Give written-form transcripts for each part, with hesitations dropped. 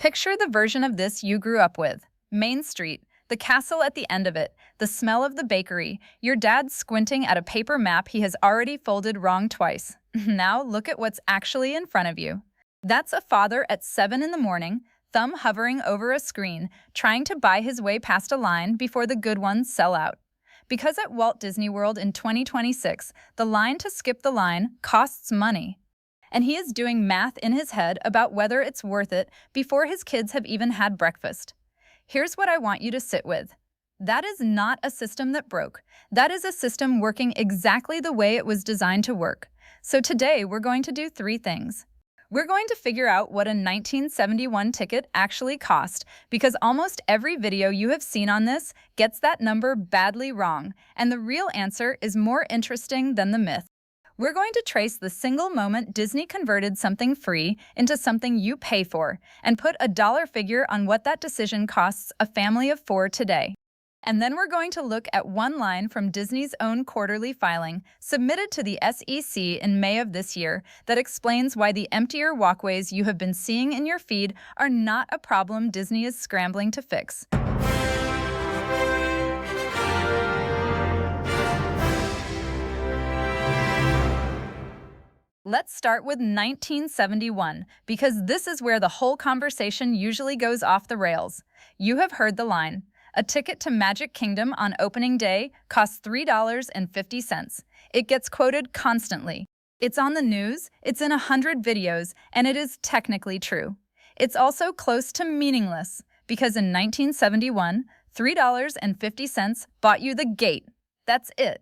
Picture the version of this you grew up with. Main Street, the castle at the end of it, the smell of the bakery, your dad squinting at a paper map he has already folded wrong twice. Now look at what's actually in front of you. That's a father at 7 in the morning, thumb hovering over a screen, trying to buy his way past a line before the good ones sell out. Because at Walt Disney World in 2026, the line to skip the line costs money. And he is doing math in his head about whether it's worth it before his kids have even had breakfast. Here's what I want you to sit with. That is not a system that broke. That is a system working exactly the way it was designed to work. So today we're going to do three things. We're going to figure out what a 1971 ticket actually cost, because almost every video you have seen on this gets that number badly wrong, and the real answer is more interesting than the myth. We're going to trace the single moment Disney converted something free into something you pay for and put a dollar figure on what that decision costs a family of four today. And then we're going to look at one line from Disney's own quarterly filing submitted to the SEC in May of this year that explains why the emptier walkways you have been seeing in your feed are not a problem Disney is scrambling to fix. Let's start with 1971, because this is where the whole conversation usually goes off the rails. You have heard the line. A ticket to Magic Kingdom on opening day costs $3.50. It gets quoted constantly. It's on the news, it's in 100 videos, and it is technically true. It's also close to meaningless, because in 1971, $3.50 bought you the gate. That's it.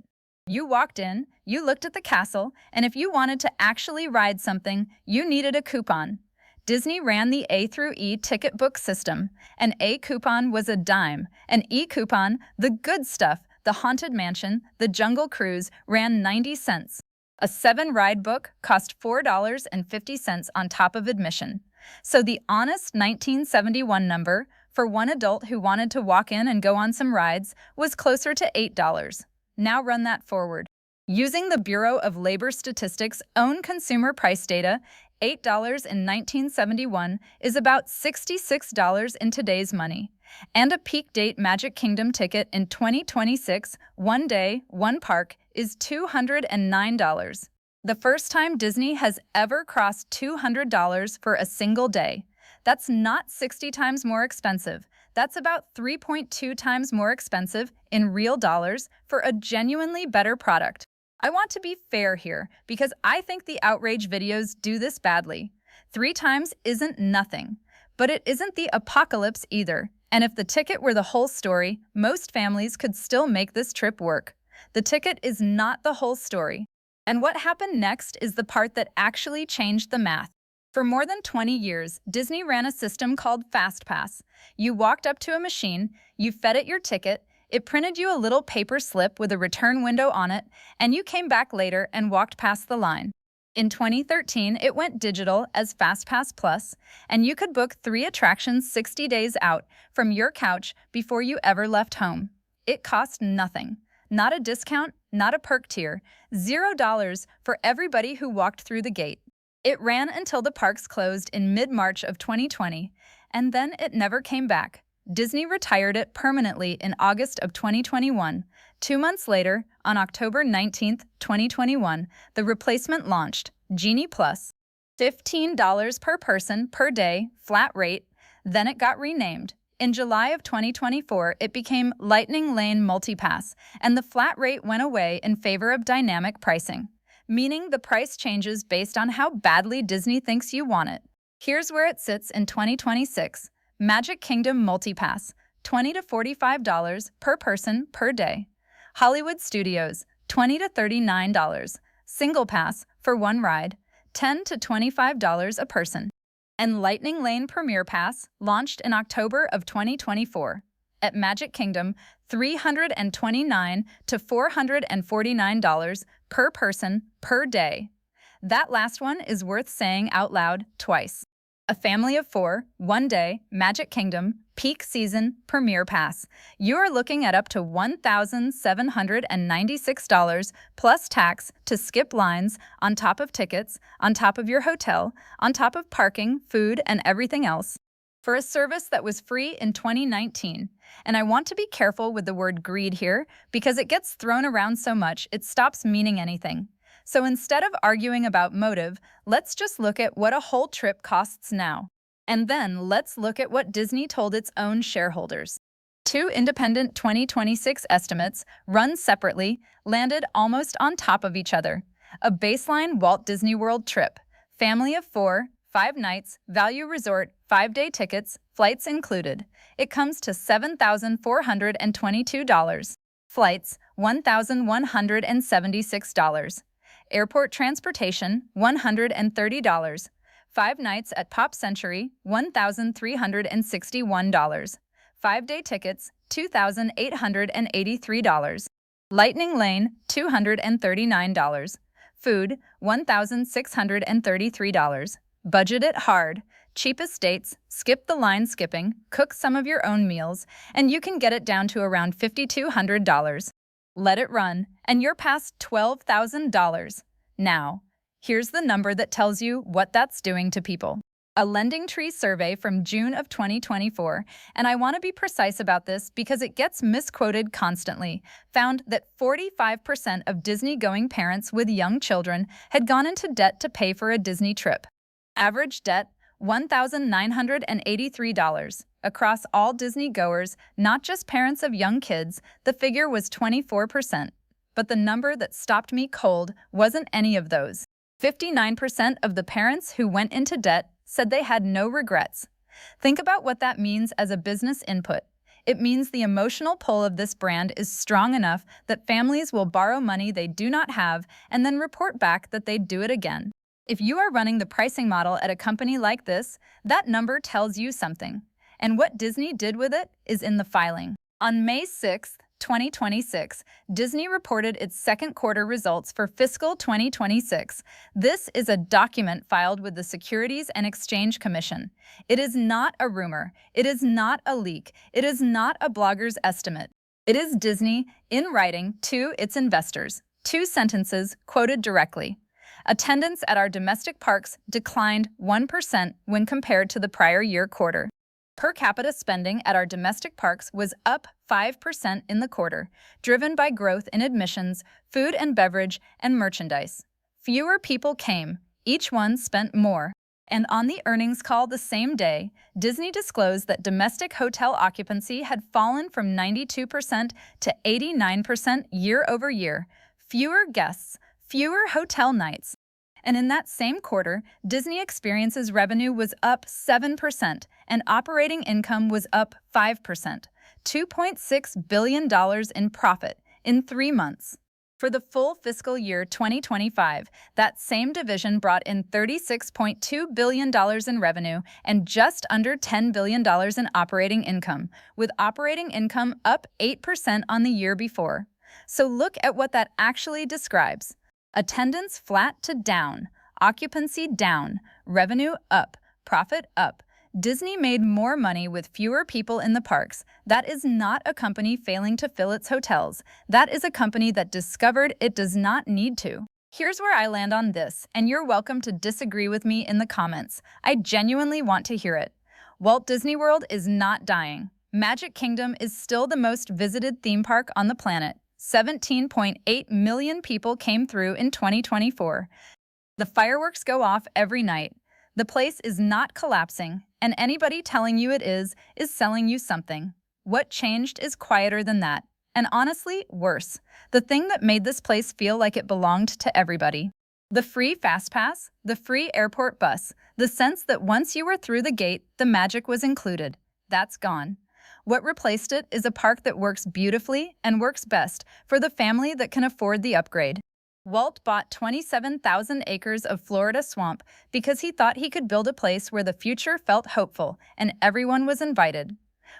You walked in, you looked at the castle, and if you wanted to actually ride something, you needed a coupon. Disney ran the A through E ticket book system. An A coupon was a dime. An E coupon, the good stuff, the Haunted Mansion, the Jungle Cruise, ran 90 cents. A 7-ride book cost $4.50 on top of admission. So the honest 1971 number, for one adult who wanted to walk in and go on some rides, was closer to $8. Now run that forward. Using the Bureau of Labor Statistics' own consumer price data, $8 in 1971 is about $66 in today's money. And a peak date Magic Kingdom ticket in 2026, one day, one park, is $209. The first time Disney has ever crossed $200 for a single day. That's not 60 times more expensive. That's about 3.2 times more expensive in real dollars for a genuinely better product. I want to be fair here, because I think the outrage videos do this badly. 3 times isn't nothing, but it isn't the apocalypse either. And if the ticket were the whole story, most families could still make this trip work. The ticket is not the whole story. And what happened next is the part that actually changed the math. For more than 20 years, Disney ran a system called Fastpass. You walked up to a machine, you fed it your ticket, it printed you a little paper slip with a return window on it, and you came back later and walked past the line. In 2013, it went digital as Fastpass Plus, and you could book 3 attractions 60 days out from your couch before you ever left home. It cost nothing. Not a discount, not a perk tier. $0 for everybody who walked through the gate. It ran until the parks closed in mid-March of 2020, and then it never came back. Disney retired it permanently in August of 2021. 2 months later, on October 19, 2021, the replacement launched, Genie Plus. $15 per person per day, flat rate. Then it got renamed. In July of 2024, it became Lightning Lane Multipass, and the flat rate went away in favor of dynamic pricing, meaning the price changes based on how badly Disney thinks you want it. Here's where it sits in 2026. Magic Kingdom Multipass, $20 to $45 per person per day. Hollywood Studios, $20 to $39. Single Pass for one ride, $10 to $25 a person. And Lightning Lane Premier Pass, launched in October of 2024. At Magic Kingdom, $329 to $449 per person per day. That last one is worth saying out loud twice. A family of 4, one day, Magic Kingdom, peak season, Premier Pass. You are looking at up to $1,796 plus tax to skip lines, on top of tickets, on top of your hotel, on top of parking, food, and everything else. for a service that was free in 2019. And I want to be careful with the word greed here because it gets thrown around so much it stops meaning anything. So instead of arguing about motive, let's just look at what a whole trip costs now. And then let's look at what Disney told its own shareholders. Two independent 2026 estimates, run separately, landed almost on top of each other. A baseline Walt Disney World trip, family of four, 5 nights, value resort, 5-day tickets, flights included. It comes to $7,422. Flights, $1,176. Airport transportation, $130. 5 nights at Pop Century, $1,361. 5-day tickets, $2,883. Lightning Lane, $239. Food, $1,633. Budget it hard. Cheapest dates, skip the line skipping, cook some of your own meals, and you can get it down to around $5,200. Let it run, and you're past $12,000. Now, here's the number that tells you what that's doing to people. A Lending Tree survey from June of 2024, and I want to be precise about this because it gets misquoted constantly, found that 45% of Disney-going parents with young children had gone into debt to pay for a Disney trip. Average debt, $1,983. Across all Disney goers, not just parents of young kids, the figure was 24%. But the number that stopped me cold wasn't any of those. 59% of the parents who went into debt said they had no regrets. Think about what that means as a business input. It means the emotional pull of this brand is strong enough that families will borrow money they do not have and then report back that they'd do it again. If you are running the pricing model at a company like this, that number tells you something. And what Disney did with it is in the filing. On May 6, 2026, Disney reported its second quarter results for fiscal 2026. This is a document filed with the Securities and Exchange Commission. It is not a rumor. It is not a leak. It is not a blogger's estimate. It is Disney in writing to its investors. 2 sentences quoted directly. Attendance at our domestic parks declined 1% when compared to the prior year quarter. Per capita spending at our domestic parks was up 5% in the quarter, driven by growth in admissions, food and beverage, and merchandise. Fewer people came, each one spent more. And on the earnings call the same day, Disney disclosed that domestic hotel occupancy had fallen from 92% to 89% year over year. Fewer guests, fewer hotel nights. And in that same quarter, Disney Experiences revenue was up 7% and operating income was up 5%, $2.6 billion in profit in 3 months. For the full fiscal year 2025, that same division brought in $36.2 billion in revenue and just under $10 billion in operating income, with operating income up 8% on the year before. So look at what that actually describes. Attendance flat to down, occupancy down, revenue up, profit up. Disney made more money with fewer people in the parks. That is not a company failing to fill its hotels. That is a company that discovered it does not need to. Here's where I land on this, and you're welcome to disagree with me in the comments. I genuinely want to hear it. Walt Disney World is not dying. Magic Kingdom is still the most visited theme park on the planet. 17.8 million people came through in 2024. The fireworks go off every night. The place is not collapsing, and anybody telling you it is selling you something. What changed is quieter than that, and honestly, worse. The thing that made this place feel like it belonged to everybody. The free Fastpass, the free airport bus, the sense that once you were through the gate, the magic was included. That's gone. What replaced it is a park that works beautifully and works best for the family that can afford the upgrade. Walt bought 27,000 acres of Florida swamp because he thought he could build a place where the future felt hopeful and everyone was invited.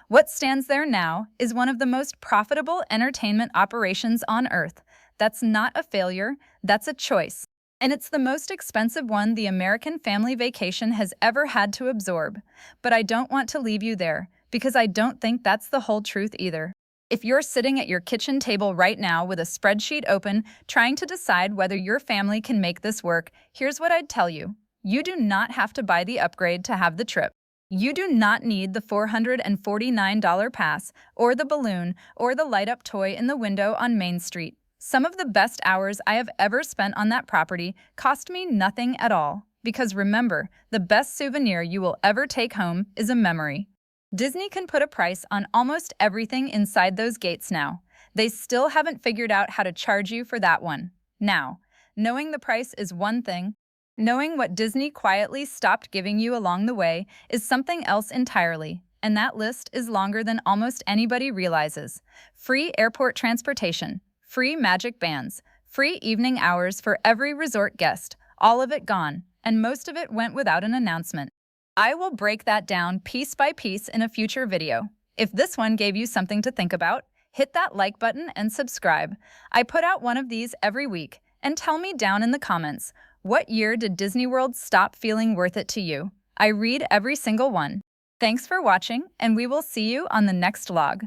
What stands there now is one of the most profitable entertainment operations on Earth. That's not a failure, that's a choice. And it's the most expensive one the American family vacation has ever had to absorb. But I don't want to leave you there, because I don't think that's the whole truth either. If you're sitting at your kitchen table right now with a spreadsheet open, trying to decide whether your family can make this work, here's what I'd tell you. You do not have to buy the upgrade to have the trip. You do not need the $449 pass, or the balloon, or the light-up toy in the window on Main Street. Some of the best hours I have ever spent on that property cost me nothing at all. Because remember, the best souvenir you will ever take home is a memory. Disney can put a price on almost everything inside those gates now. They still haven't figured out how to charge you for that one. Now, knowing the price is one thing, knowing what Disney quietly stopped giving you along the way is something else entirely, and that list is longer than almost anybody realizes. Free airport transportation, free magic bands, free evening hours for every resort guest, all of it gone, and most of it went without an announcement. I will break that down piece by piece in a future video. If this one gave you something to think about, hit that like button and subscribe. I put out one of these every week, and tell me down in the comments, what year did Disney World stop feeling worth it to you? I read every single one. Thanks for watching, and we will see you on the next log.